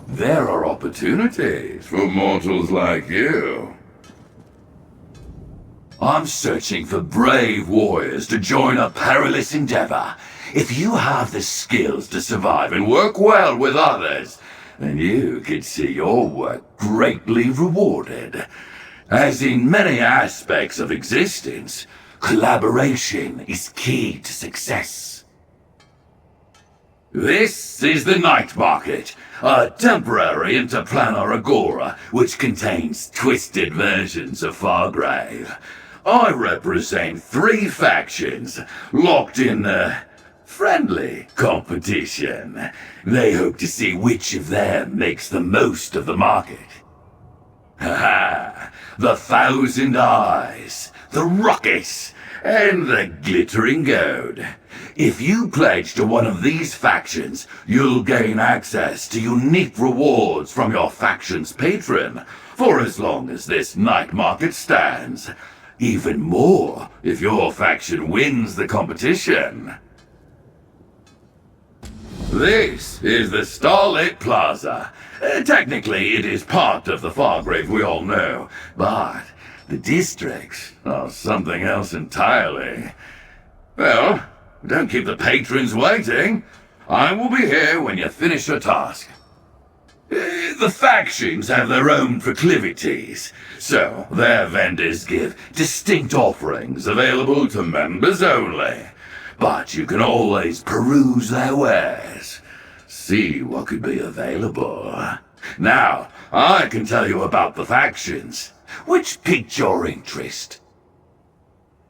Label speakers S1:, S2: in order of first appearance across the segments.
S1: there are opportunities for mortals like you. I'm searching for brave warriors to join a perilous endeavor. If you have the skills to survive and work well with others, then you could see your work greatly rewarded. As in many aspects of existence, collaboration is key to success. This is the Night Market, a temporary interplanar agora which contains twisted versions of Fargrave. I represent 3 factions, locked in friendly competition. They hope to see which of them makes the most of the market. Haha, the Thousand Eyes, the Ruckus, and the Glittering Gold. If you pledge to one of these factions, you'll gain access to unique rewards from your faction's patron for as long as this night market stands. Even more if your faction wins the competition. This is the Starlit Plaza. Technically, it is part of the Fargrave we all know, but the districts are something else entirely. Well, don't keep the patrons waiting. I will be here when you finish your task. The factions have their own proclivities, so their vendors give distinct offerings available to members only. But you can always peruse their wares, see what could be available. Now, I can tell you about the factions. Which piqued your interest?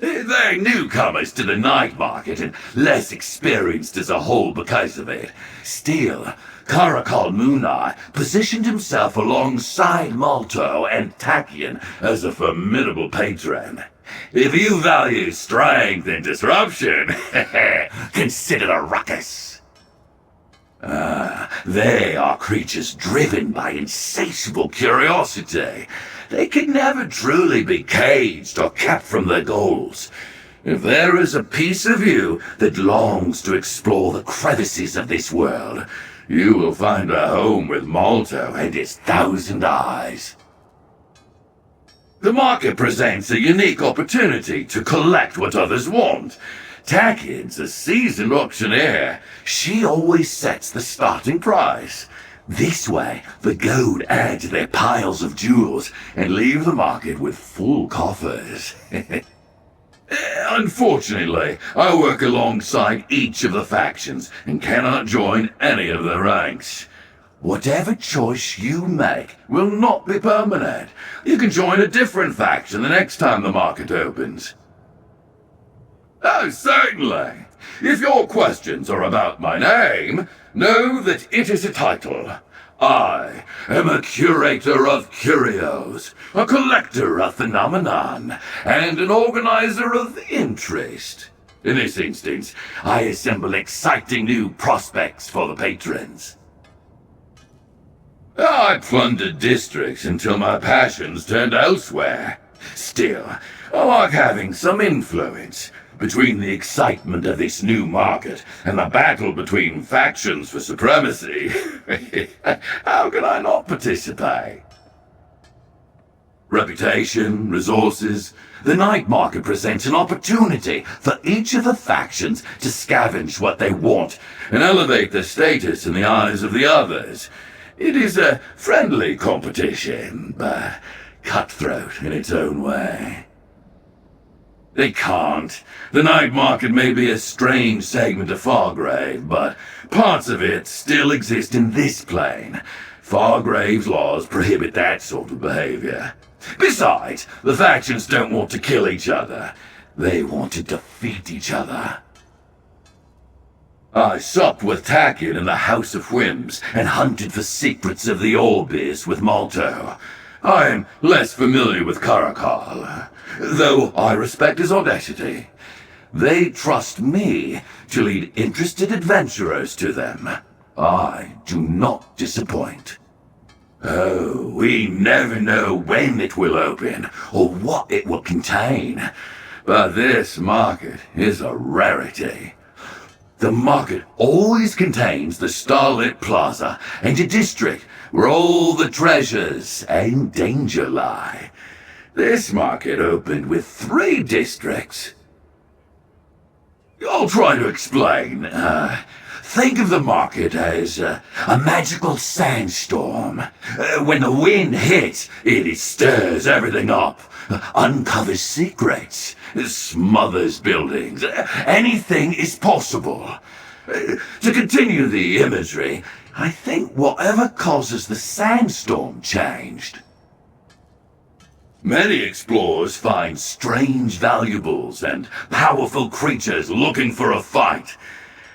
S1: They're newcomers to the night market and less experienced as a whole because of it. Still, Karakal Munai positioned himself alongside Malto and Tachyon as a formidable patron. If you value strength and disruption, consider the Ruckus. They are creatures driven by insatiable curiosity. They can never truly be caged or kept from their goals. If there is a piece of you that longs to explore the crevices of this world, you will find a home with Malto and his Thousand Eyes. The market presents a unique opportunity to collect what others want. Takyon's a seasoned auctioneer. She always sets the starting price. This way, the gold add to their piles of jewels and leave the market with full coffers. Unfortunately, I work alongside each of the factions and cannot join any of their ranks. Whatever choice you make will not be permanent. You can join a different faction the next time the market opens. Oh, certainly. If your questions are about my name, know that it is a title. I am a curator of curios, a collector of phenomenon, and an organizer of interest. In this instance, I assemble exciting new prospects for the patrons. I plundered districts until my passions turned elsewhere. Still, I like having some influence. Between the excitement of this new market and the battle between factions for supremacy, how can I not participate? Reputation, resources, the night market presents an opportunity for each of the factions to scavenge what they want and elevate their status in the eyes of the others. It is a friendly competition, but cutthroat in its own way. They can't. The night market may be a strange segment of Fargrave, but parts of it still exist in this plane. Fargrave's laws prohibit that sort of behavior. Besides, the factions don't want to kill each other. They want to defeat each other. I supped with Tachyon in the House of Whims and hunted for secrets of the Orbis with Malto. I am less familiar with Karakal, though I respect his audacity. They trust me to lead interested adventurers to them. I do not disappoint. Oh, we never know when it will open or what it will contain, but this market is a rarity. The market always contains the starlit plaza and a district where all the treasures and danger lie. This market opened with 3 districts. I'll try to explain. Think of the market as a magical sandstorm. When the wind hits, it stirs everything up, uncovers secrets, smothers buildings. Anything is possible. To continue the imagery, I think whatever causes the sandstorm changed. Many explorers find strange valuables and powerful creatures looking for a fight.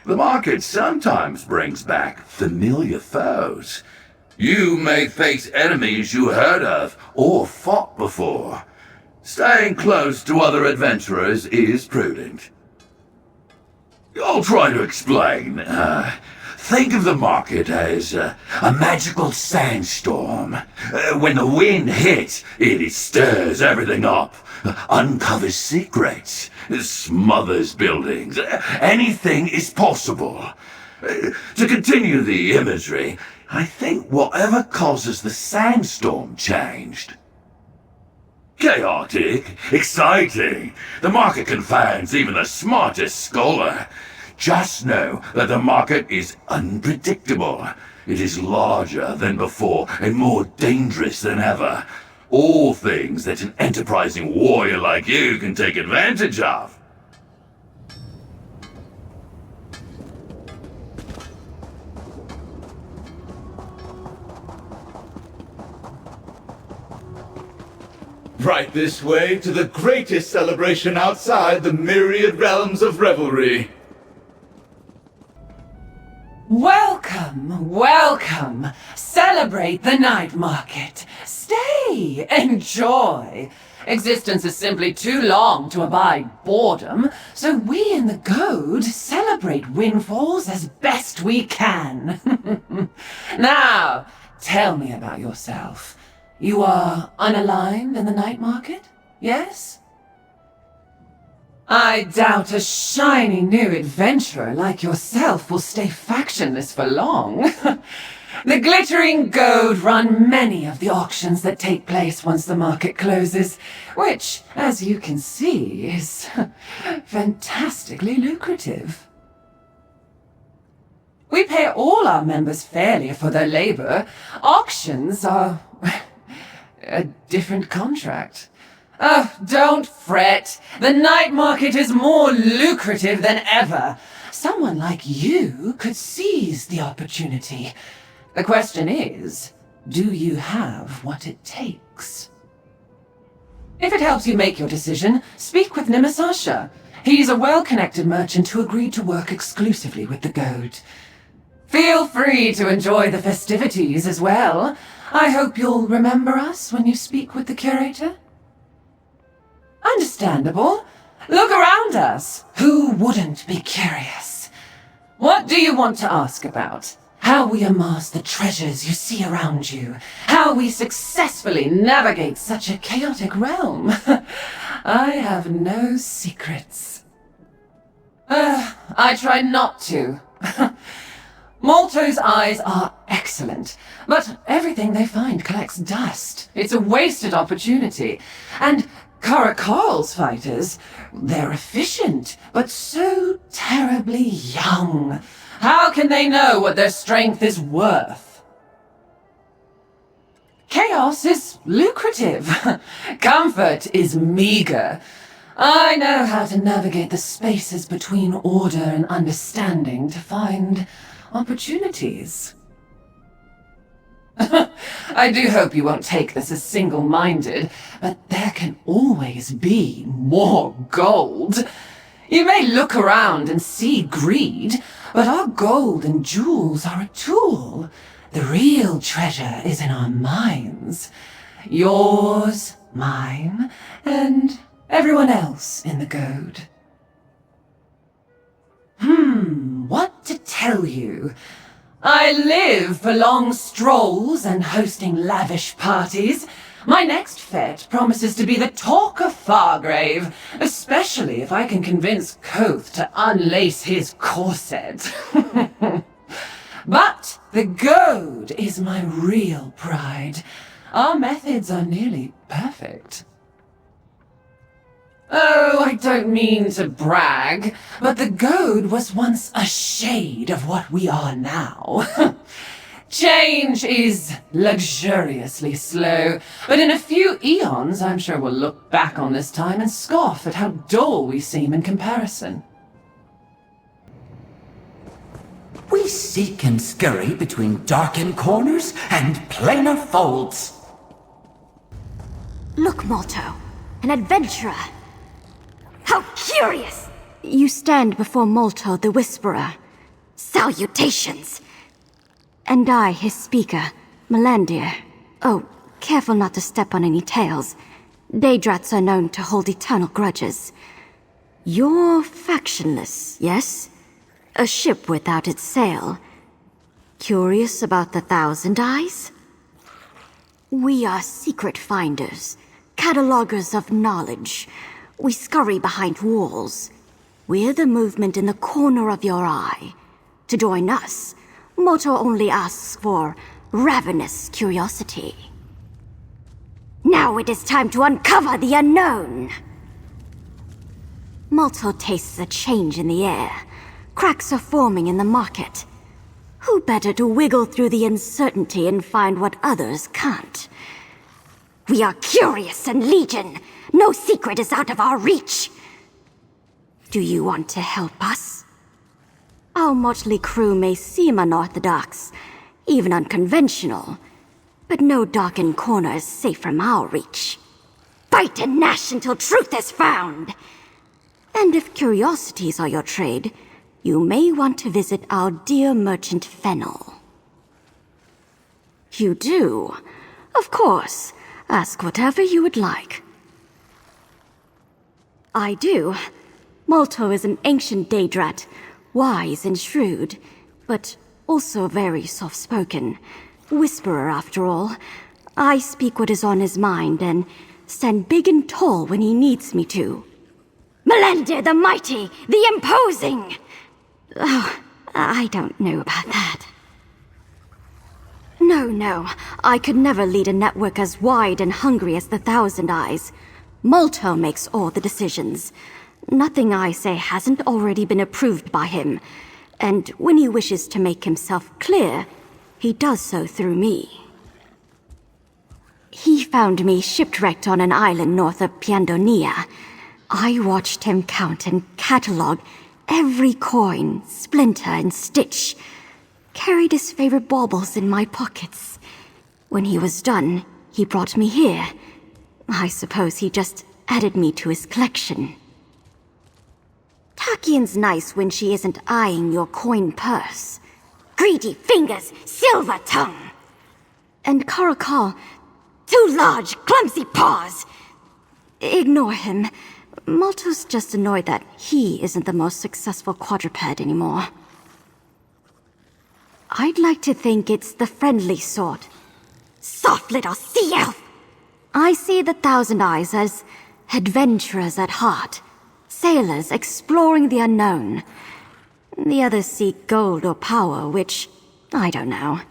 S1: The market sometimes brings back familiar foes. You may face enemies you heard of or fought before. Staying close to other adventurers is prudent. I'll try to explain. Think of the market as a magical sandstorm. When the wind hits, it stirs everything up, uncovers secrets, smothers buildings. Anything is possible. To continue the imagery, I think whatever causes the sandstorm changed. Chaotic, exciting. The market confounds even the smartest scholar. Just know that the market is unpredictable. It is larger than before and more dangerous than ever. All things that an enterprising warrior like you can take advantage of.
S2: Right this way to the greatest celebration outside the myriad realms of revelry.
S3: Welcome, welcome. Celebrate the night market. Stay, enjoy. Existence is simply too long to abide boredom, so we in the Goad celebrate windfalls as best we can. Now, tell me about yourself. You are unaligned in the night market, yes? I doubt a shiny new adventurer like yourself will stay factionless for long. The Glittering Goad run many of the auctions that take place once the market closes, which, as you can see, is fantastically lucrative. We pay all our members fairly for their labor. Auctions are a different contract. Oh, don't fret. The night market is more lucrative than ever. Someone like you could seize the opportunity. The question is, do you have what it takes? If it helps you make your decision, speak with Nimisasha. He's a well-connected merchant who agreed to work exclusively with the Goad. Feel free to enjoy the festivities as well. I hope you'll remember us when you speak with the curator. Understandable. Look around us. Who wouldn't be curious? What do you want to ask about? How we amass the treasures you see around you. How we successfully navigate such a chaotic realm. I have no secrets. I try not to. Malto's eyes are excellent, but everything they find collects dust. It's a wasted opportunity. And Caracol's fighters, they're efficient, but so terribly young. How can they know what their strength is worth? Chaos is lucrative. Comfort is meager. I know how to navigate the spaces between order and understanding to find opportunities. I do hope you won't take this as single-minded, but there can always be more gold. You may look around and see greed, but our gold and jewels are a tool. The real treasure is in our minds. Yours, mine, and everyone else in the Goad. What to tell you? I live for long strolls and hosting lavish parties. My next fete promises to be the talk of Fargrave, especially if I can convince Koth to unlace his corset. But the goad is my real pride. Our methods are nearly perfect. Oh, I don't mean to brag, but the goad was once a shade of what we are now. Change is luxuriously slow, but in a few eons I'm sure we'll look back on this time and scoff at how dull we seem in comparison.
S4: We seek and scurry between darkened corners and planar folds.
S5: Look, Malto, an adventurer. How curious! You stand before Malto the Whisperer. Salutations! And I, his speaker, Melandir. Oh, careful not to step on any tails. Daedrats are known to hold eternal grudges. You're factionless, yes? A ship without its sail. Curious about the Thousand Eyes? We are secret finders, catalogers of knowledge. We scurry behind walls. We're the movement in the corner of your eye. To join us, Moto only asks for ravenous curiosity. Now it is time to uncover the unknown. Malto tastes a change in the air. Cracks are forming in the market. Who better to wiggle through the uncertainty and find what others can't? We are curious and legion. No secret is out of our reach. Do you want to help us? Our motley crew may seem unorthodox, even unconventional, but no darkened corner is safe from our reach. Fight and gnash until truth is found. And if curiosities are your trade, you may want to visit our dear merchant Fennel. You do? Of course. Ask whatever you would like. I do. Malto is an ancient Daedrat, wise and shrewd, but also very soft-spoken. Whisperer, after all. I speak what is on his mind and stand big and tall when he needs me to. Melandir the Mighty, the Imposing! Oh, I don't know about that. No, I could never lead a network as wide and hungry as the Thousand Eyes. Malto makes all the decisions. Nothing I say hasn't already been approved by him, and when he wishes to make himself clear, he does so through me. He found me shipwrecked on an island north of Piandonia. I watched him count and catalog every coin, splinter, and stitch. Carried his favorite baubles in my pockets. When he was done, he brought me here. I suppose he just added me to his collection. Takian's nice when she isn't eyeing your coin purse. Greedy fingers, silver tongue. And Karakal, too large, clumsy paws. Ignore him. Malto's just annoyed that he isn't the most successful quadruped anymore. I'd like to think it's the friendly sort. Soft little sea elf! I see the Thousand Eyes as adventurers at heart. Sailors exploring the unknown. The others seek gold or power, which, I don't know,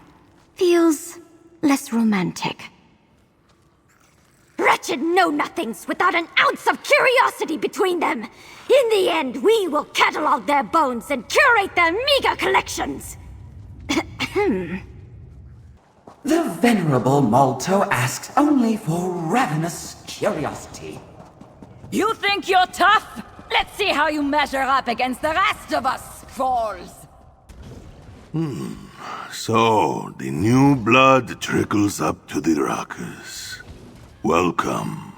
S5: feels less romantic. Wretched know-nothings without an ounce of curiosity between them! In the end, we will catalog their bones and curate their meager collections!
S4: The venerable Malto asks only for ravenous curiosity.
S6: You think you're tough? Let's see how you measure up against the rest of us, trolls.
S1: So, the new blood trickles up to the Rockers. Welcome.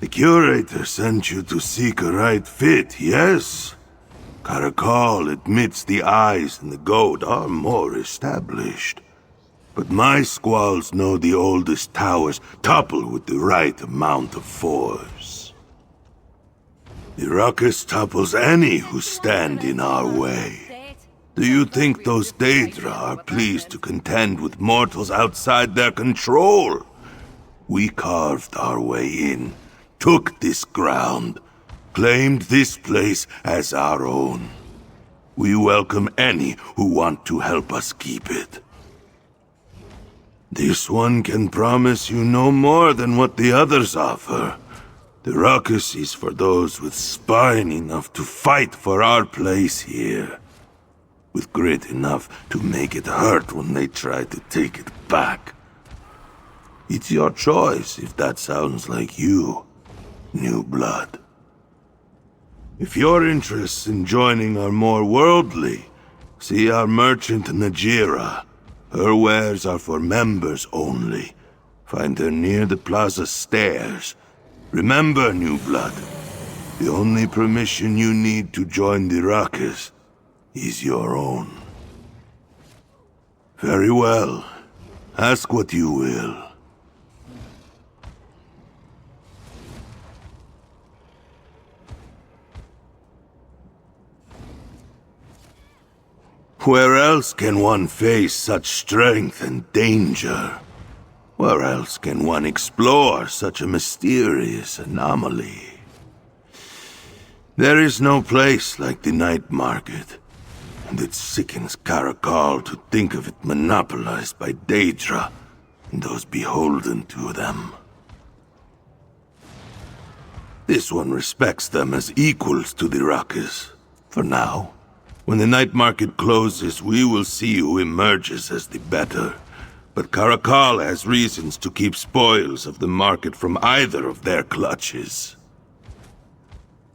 S1: The Curator sent you to seek a right fit, yes? Karakal admits the eyes and the goat are more established. But my squalls know the oldest towers topple with the right amount of force. The ruckus topples any who stand in our way. Do you think those Daedra are pleased to contend with mortals outside their control?
S7: we carved our way in, took this ground, claimed this place as our own. We welcome any who want to help us keep it. This one can promise you no more than what the others offer. The ruckus is for those with spine enough to fight for our place here, with grit enough to make it hurt when they try to take it back. It's your choice if that sounds like you, new blood. If your interests in joining are more worldly, see our merchant Najira. Her wares are for members only. Find her near the plaza stairs. Remember, new blood, the only permission you need to join the ruckus is your own. Very well. Ask what you will. Where else can one face such strength and danger? Where else can one explore such a mysterious anomaly? There is no place like the night market, and it sickens Caracal to think of it monopolized by Daedra and those beholden to them. This one respects them as equals to the ruckus, for now. When the night market closes, we will see who emerges as the better. But Caracal has reasons to keep spoils of the market from either of their clutches.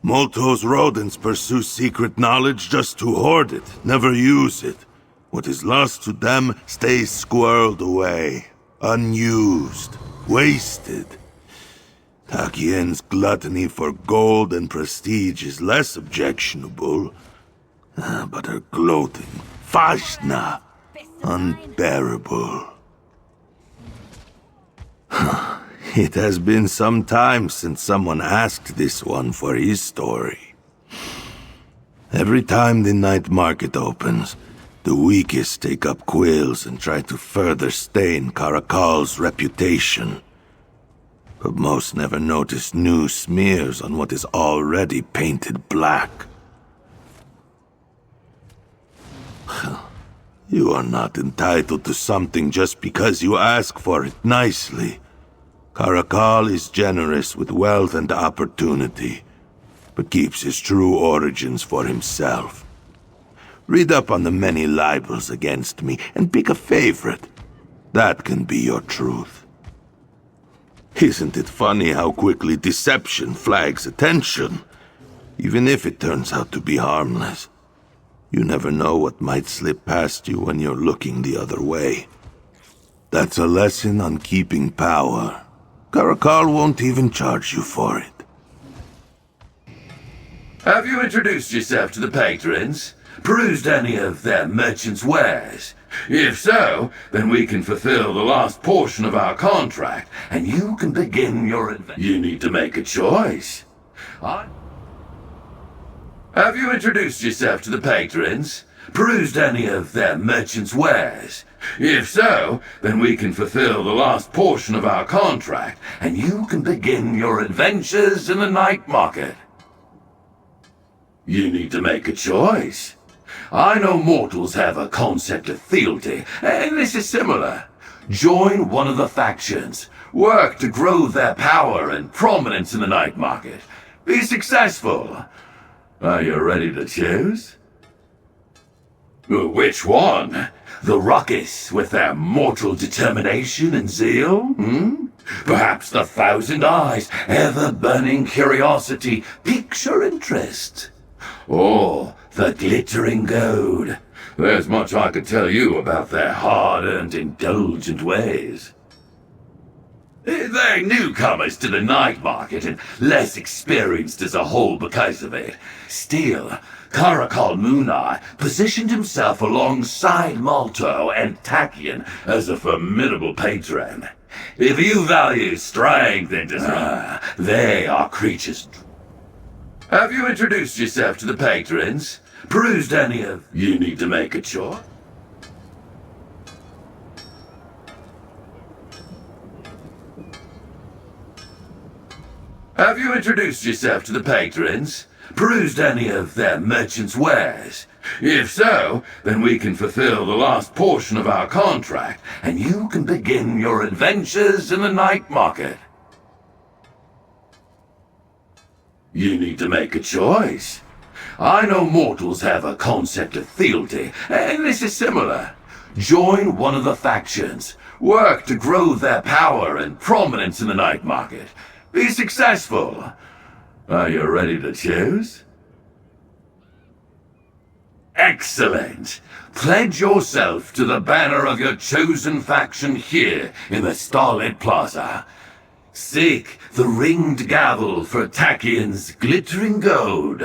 S7: Molto's rodents pursue secret knowledge just to hoard it, never use it. What is lost to them stays squirreled away, unused, wasted. Takien's gluttony for gold and prestige is less objectionable. But her gloating, Fashna, unbearable. It has been some time since someone asked this one for his story. Every time the night market opens, the weakest take up quills and try to further stain Caracal's reputation. But most never notice new smears on what is already painted black. You are not entitled to something just because you ask for it nicely. Caracal is generous with wealth and opportunity, but keeps his true origins for himself. Read up on the many libels against me and pick a favorite. That can be your truth. Isn't it funny how quickly deception flags attention, even if it turns out to be harmless? You never know what might slip past you when you're looking the other way. That's a lesson on keeping power. Caracal won't even charge you for it.
S1: Have you introduced yourself to the patrons? Perused any of their merchants' wares? If so, then we can fulfill the last portion of our contract, and you can begin your adventure. You need to make a choice. Have you introduced yourself to the patrons? Perused any of their merchants' wares? If so, then we can fulfill the last portion of our contract, and you can begin your adventures in the night market. You need to make a choice. I know mortals have a concept of fealty, and this is similar. Join one of the factions. Work to grow their power and prominence in the night market. Be successful. Are you ready to choose? Which one? The ruckus with their mortal determination and zeal? Perhaps the thousand eyes, ever-burning curiosity piques your interest? Or the glittering gold? There's much I could tell you about their hard-earned, indulgent ways. They're newcomers to the night market and less experienced as a whole because of it. Still, Caracal Moonar positioned himself alongside Malto and Tachyon as a formidable patron. If you value strength and discipline, they are creatures. Have you introduced yourself to the patrons? Perused any of... You need to make a choice. Have you introduced yourself to the patrons? Perused any of their merchants' wares? If so, then we can fulfill the last portion of our contract, and you can begin your adventures in the night market. You need to make a choice. I know mortals have a concept of fealty, and this is similar. Join one of the factions. Work to grow their power and prominence in the night market. Be successful. Are you ready to choose? Excellent! Pledge yourself to the banner of your chosen faction here in the Starlit Plaza. Seek the ringed gavel for Tachion's glittering gold,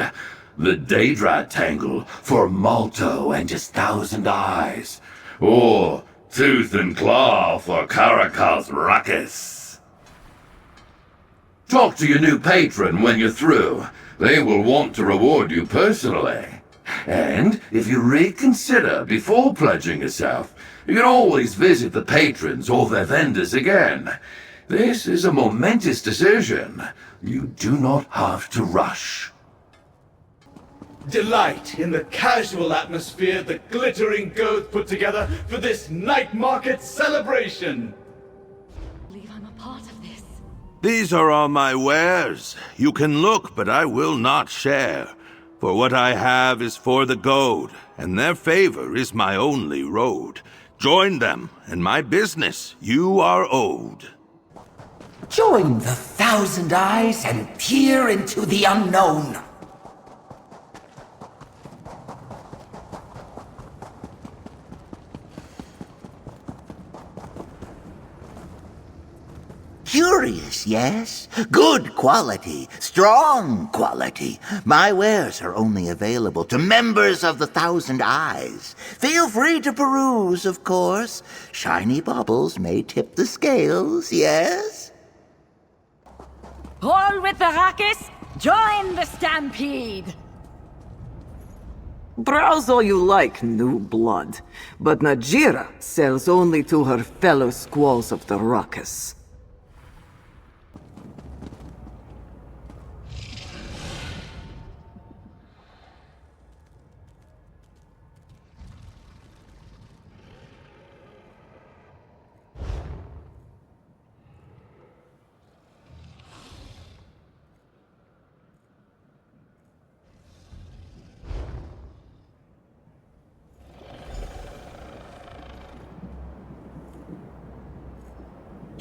S1: the Daedra tangle for Malto and his 1,000 eyes, or Tooth and Claw for Carakal's ruckus. Talk to your new patron when you're through. They will want to reward you personally. And if you reconsider before pledging yourself, you can always visit the patrons or their vendors again. This is a momentous decision. You do not have to rush.
S2: Delight in the casual atmosphere the glittering gold put together for this night market celebration.
S6: I believe I'm a part of this.
S7: These are all my wares. You can look, but I will not share. For what I have is for the gold, and their favor is my only road. Join them, and my business you are owed.
S4: Join the 1,000 eyes and peer into the unknown.
S8: Curious, yes? Good quality, strong quality. My wares are only available to members of the 1,000 Eyes. Feel free to peruse, of course. Shiny baubles may tip the scales, yes?
S6: Roll with the ruckus, join the stampede.
S9: Browse all you like, new blood. But Najira sells only to her fellow squalls of the ruckus.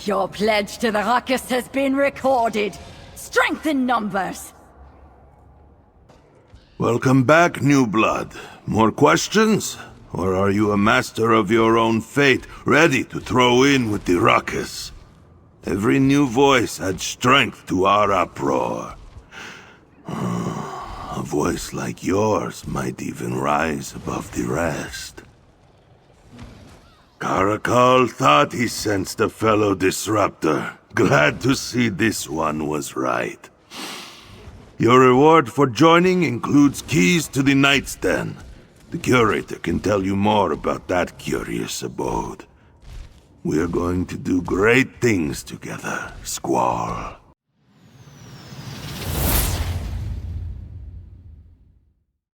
S6: Your pledge to the ruckus has been recorded. Strength in numbers.
S7: Welcome back, new blood. More questions? Or are you a master of your own fate, ready to throw in with the ruckus? Every new voice adds strength to our uproar. A voice like yours might even rise above the rest. Carakal thought he sensed a fellow disruptor. Glad to see this one was right. Your reward for joining includes keys to the Night's Den. The curator can tell you more about that curious abode. We're going to do great things together, Squall.